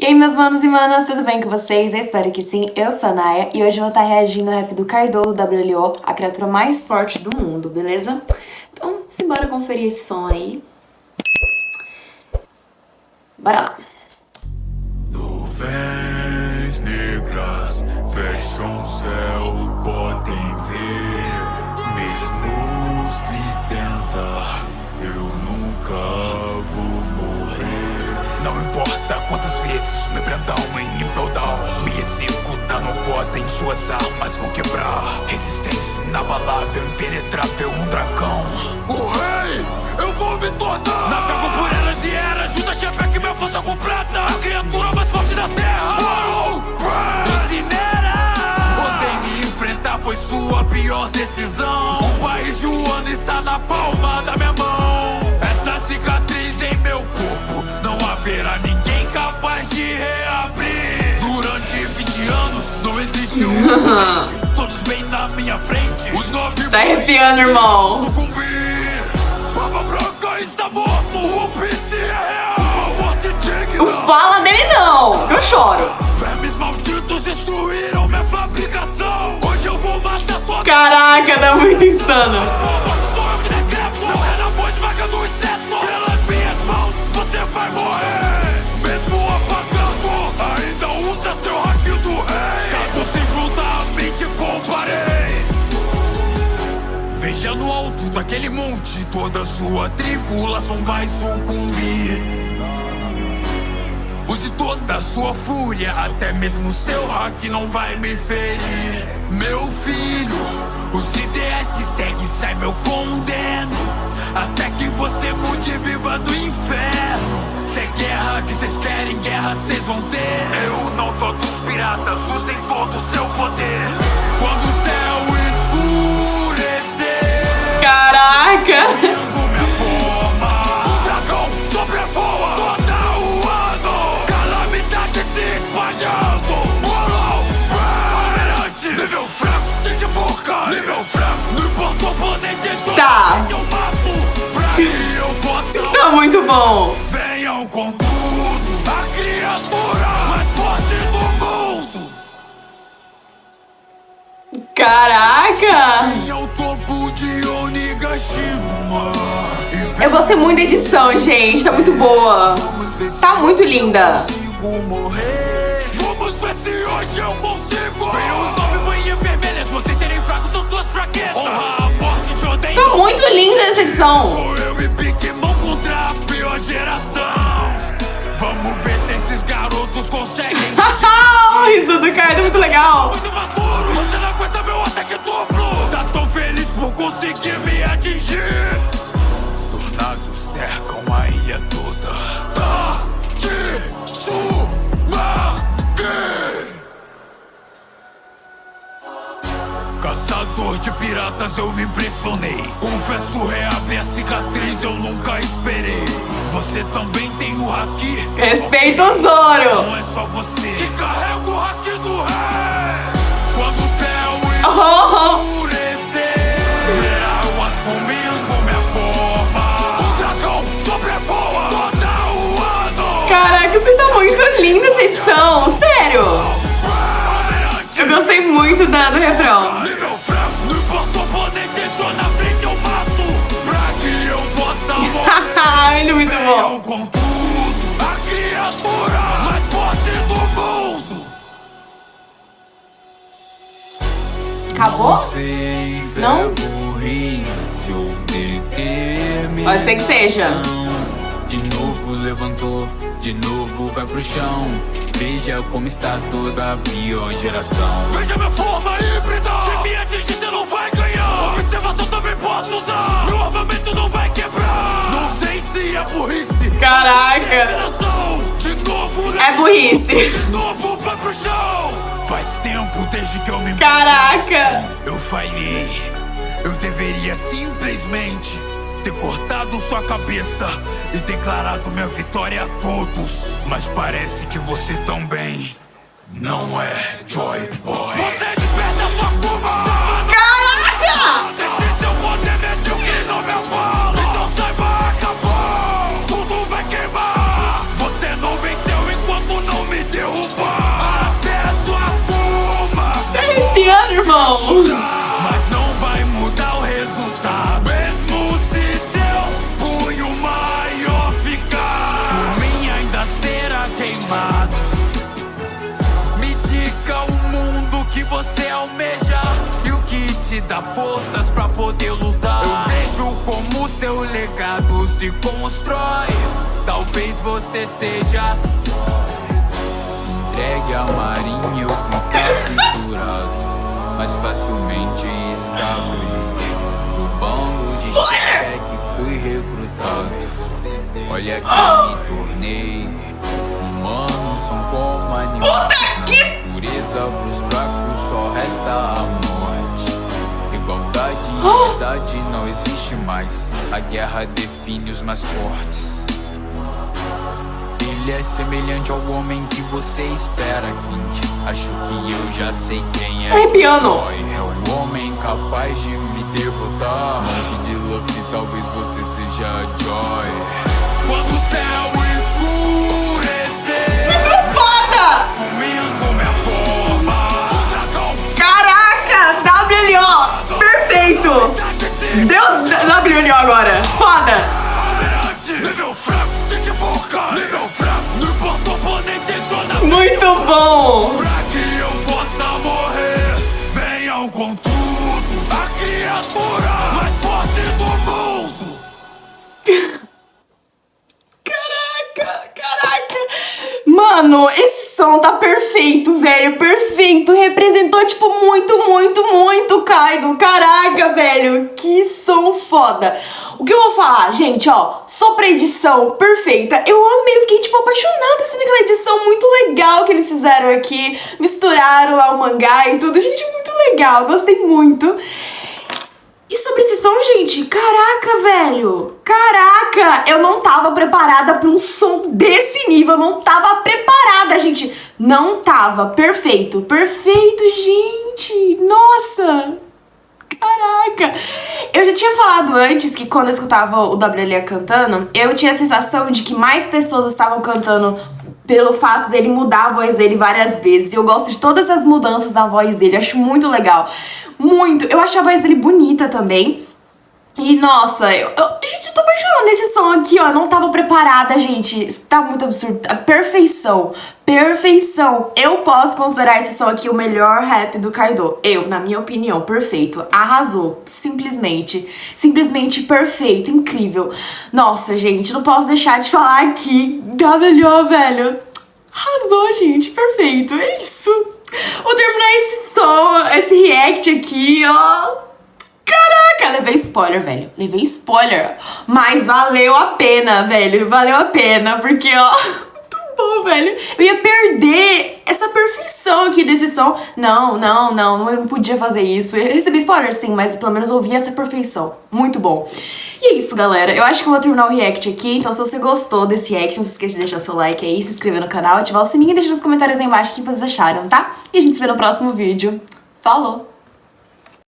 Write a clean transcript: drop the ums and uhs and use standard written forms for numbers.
E aí, meus manos e manas, tudo bem com vocês? Eu espero que sim, eu sou a Naya e hoje eu vou estar reagindo ao rap do Kaido do WLO, a criatura mais forte do mundo, beleza? Então, simbora conferir esse som aí. Bora lá! Nuvens negras fecham o céu, podem ver. Mesmo se tentar, eu nunca vou morrer. Não importa quantas vezes me prendam em Impel Down, me executar não podem, suas armas vão quebrar. Resistência inabalável, impenetrável, um dragão. O rei, eu vou me tornar. Navego por eras e eras, junta Shebeck, minha força completa. A criatura mais forte da terra. Incinera. Odeio me enfrentar, foi sua pior decisão. Um país voando está na palma da minha mão. Essa cicatriz em meu corpo, não haverá ninguém capaz de reabrir. Durante 20 anos não existe um todos bem na minha frente. Os 9 Tá arrepiando, irmão. sucumbir. Barba Branca está morto, o Piece é real. Uma morte digna. Não fala dele não, que eu choro. Vermes malditos destruíram minha fabricação. Hoje eu vou matar toda. Caraca, tá muito insano. Sou eu que decreto. Meu renapo esmagando o inseto. Pelas minhas mãos você vai morrer. Mesmo apagado, ainda usa seu hack do rei. Caso se junta a mim, te pouparei. Veja no alto daquele monte, toda sua tribulação vai sucumbir. Use toda a sua fúria, até mesmo seu hack não vai me ferir. Meu filho, os ideais que segue, saiba eu condeno. Até que você mude e viva no inferno. Se é guerra que vocês querem, guerra vocês vão ter. Eu não tô dos piratas, usem todo o seu poder. Quando o céu escurecer, Caraca. vendo minha forma, o dragão sobrevoa todo o ano. Calamidade se espalhando. Bolão, almirante, nível fraco, gente burca, nível fraco. Não importa o poder de todo, Tá. eu mato pra que eu possa. Tá muito bom. Venham com tudo, a criatura mais forte do mundo. Caraca. Venha ao topo de Onigashima. E Eu gostei muito da edição, gente. Tá muito boa. vamos ver se Tá muito linda. consigo morrer. Vamos ver se hoje eu consigo. Venham os 9 manhãs vermelhas, vocês serem fracos são suas fraquezas. Honra a morte de odeio. Tá muito linda essa edição. Sou eu e Big Mão contra a pior geração. Vamos ver se esses garotos conseguem. O riso do Kaido é muito legal. Muito maturo, você não aguenta meu ataque duplo. Tá tão feliz por conseguir me atingir. Tornados cercam a ilha toda. Caçador de piratas, eu me impressionei. Confesso, reabrir a cicatriz eu nunca esperei. Você também tem o haki. Respeita o Zoro. Não é só você que carrega o haki do rei. Quando o céu Oh, escurecer, verá eu assumindo minha forma. O dragão sobrevoa todo o ano. caraca, você tá muito linda essa edição. Sério. Eu gostei muito do refrão. Nível fraco, não importa o poder de entrar na frente, eu mato. Pra que eu possa morrer. Ele é muito bom. Venham com tudo, a criatura mais forte do mundo. Acabou? Não? Não? Burrice ou Pode ser que seja. De novo levantou, de novo vai pro chão. Veja como está toda a pior geração. Veja minha forma híbrida. Se me atingir, você não vai ganhar. Observação também posso usar. Meu armamento não vai quebrar. Não sei se é burrice. Caraca. De novo, É burrice. de novo vai pro chão. Faz tempo desde que eu me Caraca. eu falhei. Eu deveria simplesmente ter cortado sua cabeça e declarado minha vitória a todos. Mas parece que você também não é Joy Boy. Você desperta sua Kuma. Caraca. Esse seu poder medíocre não me abala. Então saiba, acabou. Tudo vai queimar. Você não venceu enquanto não me amado. Me diga o mundo que você almeja e o que te dá forças pra poder lutar. Eu vejo como seu legado se constrói. Talvez você seja entregue à marinha, eu fui capturado, mas facilmente escapei do bando de chefe, fui recrutado. Olha que me tornei. Humanos são como animais. Na natureza pros fracos só resta a morte. Igualdade e verdade não existe mais. A guerra define os mais fortes. Ele é semelhante ao homem que você espera, King. Acho que eu já sei quem é. Arrepiando. É o homem capaz de me derrotar. Monkey D. Luffy, talvez você seja a Joy. Quando o céu escurecer, Muito foda! assumindo minha forma, o dragão. Caraca, WLO, perfeito! Deus WLO agora, foda! Almirante, nível fraco, de boca, nível fraco. Não importa o oponente, entrou na Muito bom! pra que eu possa morrer. Venham com tudo, a criatura mais forte do mundo. Caraca! Mano, esse som tá perfeito, velho, perfeito. Representou, tipo, muito Kaido. Caraca, velho, que som foda. O que eu vou falar, gente, ó, só pra edição perfeita. Eu amei, eu fiquei, tipo, apaixonada assim naquela edição muito legal que eles fizeram aqui. Misturaram lá o mangá e tudo. Gente, muito legal, gostei muito. E sobre esse som, gente, caraca, velho, caraca, eu não tava preparada pra um som desse nível, eu não tava preparada, gente, não tava, perfeito, gente, nossa, caraca. Eu já tinha falado antes que quando eu escutava o WLO cantando, eu tinha a sensação de que mais pessoas estavam cantando pelo fato dele mudar a voz dele várias vezes. E eu gosto de todas as mudanças da voz dele, acho muito legal. Muito. Eu acho a voz dele bonita também. E, nossa, gente, eu tô apaixonada nesse som aqui, ó. Eu não tava preparada, gente. Isso tá muito absurdo. Perfeição. Eu posso considerar esse som aqui o melhor rap do Kaido. Eu, na minha opinião, perfeito. Arrasou. Simplesmente perfeito. Incrível. Nossa, gente, não posso deixar de falar aqui. WLO, velho. Arrasou, gente. Perfeito. É isso. Vou terminar esse som, esse react aqui, ó. Caraca, levei spoiler, velho. Levei spoiler. Mas valeu a pena, velho. Valeu a pena, porque, ó, muito bom, velho. Eu ia perder essa perfeição aqui desse som. Não podia fazer isso. Eu recebi spoiler, sim, mas pelo menos ouvi essa perfeição. Muito bom. E é isso, galera. Eu acho que eu vou terminar o react aqui. Então, se você gostou desse react, não se esqueça de deixar seu like aí, se inscrever no canal, ativar o sininho e deixar nos comentários aí embaixo o que vocês acharam, tá? E a gente se vê no próximo vídeo. Falou!